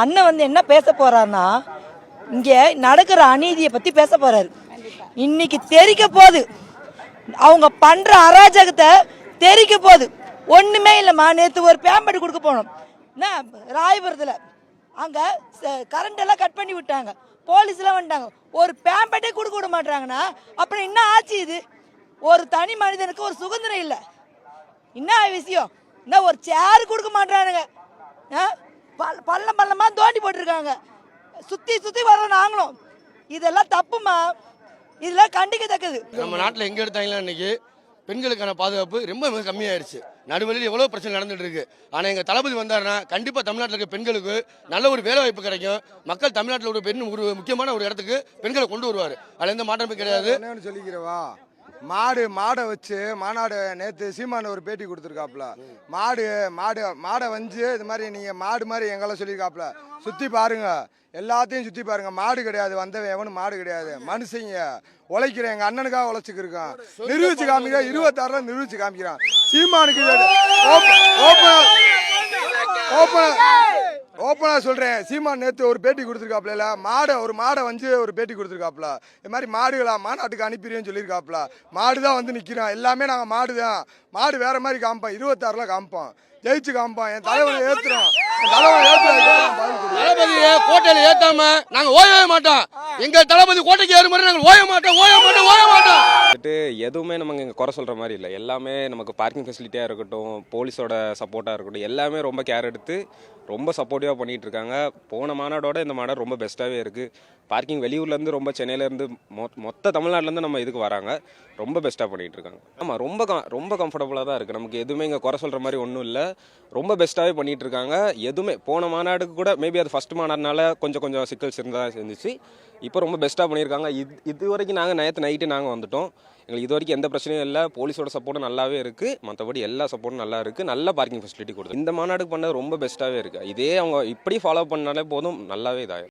அண்ணன் வந்து என்ன பேச போறாருன்னா, இங்கே நடக்கிற அநீதியை பத்தி பேச போறாரு. இன்னைக்கு தெரிக்க போகுது, அவங்க பண்ற அராஜகத்தை தெரிக்க போகுது. ஒண்ணுமே இல்லைம்மா, நேற்று ஒரு பேம்பெட் கொடுக்க போனோம் என்ன ராயபுரத்தில். அங்க கரண்ட் எல்லாம் கட் பண்ணி விட்டாங்க, போலீஸ்லாம் வந்துட்டாங்க. ஒரு பேம்பெட்டே கொடுக்க விட மாட்டாங்கன்னா அப்புறம் என்ன ஆச்சு இது? ஒரு தனி மனிதனுக்கு ஒரு சுதந்திரம் இல்லை. என்ன விஷயம்? என்ன ஒரு சேர் கொடுக்க மாட்டானுங்க, பள்ளம் பள்ளமா தோண்டி போட்டிருக்காங்க. சுத்தி சுத்தி வர நாங்களும் இதெல்லாம் தப்புமா, இதெல்லாம் கண்டிக்கத்தக்கது. நம்ம நாட்டில் எங்க எடுத்தாங்களா இன்னைக்கு பெண்களுக்கான பாதுகாப்பு ரொம்ப மிக கம்மியாயிருச்சு. நடுவழியில் எவ்வளோ பிரச்சனை நடந்துட்டு இருக்கு. ஆனால் எங்கள் தளபதி வந்தாருன்னா கண்டிப்பாக தமிழ்நாட்டில் இருக்க பெண்களுக்கு நல்ல ஒரு வேலை வாய்ப்பு கிடைக்கும். மக்கள் தமிழ்நாட்டில் ஒரு பெண் ஒரு முக்கியமான ஒரு இடத்துக்கு பெண்களை கொண்டு வருவார். அதில் எந்த மாற்றமே கிடையாது. சொல்லிக்கிறவா மாடை வச்சு மாநாடு நேற்று சீமான ஒரு பேட்டி கொடுத்துருக்காப்புல. மாடை வந்து இது மாதிரி நீங்கள் மாடு மாதிரி எங்கெல்லாம் சொல்லியிருக்காப்புல. சுற்றி பாருங்க, எல்லாத்தையும் சுற்றி பாருங்க. மாடு கிடையாது, வந்தவன் எவனும் மாடு கிடையாது. மனுஷங்க உழைக்கிறேன், எங்கள் அண்ணனுக்காக உழைச்சிக்கு இருக்கான். நிரூபிச்சு காமிக்கிறான், 26 நிரூபிச்சு காமிக்கிறான். சீமானுக்கு ஓப்பனா சொல்றேன், சீமான் நேற்று ஒரு பேட்டி கொடுத்துருக்காப்புல. ஒரு மாடை வந்து ஒரு பேட்டி கொடுத்துருக்காப்புல. இது மாதிரி மாடுகளா மாநாட்டுக்கு அனுப்பிடுன்னு சொல்லியிருக்காப்புல. மாடு தான் வந்து நிற்கிறோம், எல்லாமே நாங்கள் மாடு தான். மாடு வேற மாதிரி காமிப்போம், 26 காமிப்போம், ஜெயிச்சு காமிப்போம். என் தலைவனை ஏத்துறோம், தளபதியை கோட்டையில ஏத்தாம நாங்க ஓயவே மாட்டோம். எங்க தளபதி கோட்டைக்கு ஏறு மாதிரி நாங்கள் ஓய மாட்டோம். எதுவுமே நமக்கு இங்கே குறை சொல்கிற மாதிரி இல்லை. எல்லாமே நமக்கு பார்க்கிங் ஃபெசிலிட்டியாக இருக்கட்டும், போலீஸோட சப்போர்ட்டாக இருக்கட்டும், எல்லாமே ரொம்ப கேர் எடுத்து ரொம்ப சப்போர்ட்டிவாக பண்ணிகிட்டு இருக்காங்க. போன மாநாடோட இந்த மாநாடு ரொம்ப பெஸ்ட்டாகவே இருக்குது. பார்க்கிங் வெளியூர்லேருந்து ரொம்ப சென்னையிலேருந்து மொத்த தமிழ்நாட்டிலேருந்து நம்ம இதுக்கு வராங்க. ரொம்ப பெஸ்ட்டாக பண்ணிகிட்டு இருக்காங்க. ஆமாம், ரொம்ப கம்ஃபர்டபுளாக தான் இருக்குது. நமக்கு எதுவுமே இங்கே குறை சொல்கிற மாதிரி ஒன்றும் இல்லை. ரொம்ப பெஸ்ட்டாகவே பண்ணிகிட்டு இருக்காங்க. எதுவுமே போன மாநாடுக்கு கூட மேபி அது ஃபஸ்ட் மாநாடுனால கொஞ்சம் சிக்கல்ஸ் இருந்தால் இருந்துச்சு. இப்போ ரொம்ப பெஸ்ட்டாக பண்ணியிருக்காங்க. இது வரைக்கும் நாங்கள் நேற்று நைட்டு நாங்கள் வந்துட்டோம். எங்களுக்கு இது வரைக்கும் எந்த பிரச்சனையும் இல்லை. போலீஸோட சப்போர்ட்டும் நல்லாவே இருக்குது. மற்றபடி எல்லா சப்போர்ட்டும் நல்லா இருக்குது. நல்ல பார்க்கிங் ஃபெசிலிட்டி கொடுத்து இந்த மாநாடுக்கு பண்ணது ரொம்ப பெஸ்ட்டாகவே இருக்குது. இதே அவங்க இப்படி ஃபாலோ பண்ணாலே போதும், நல்லாவே இதாகும்.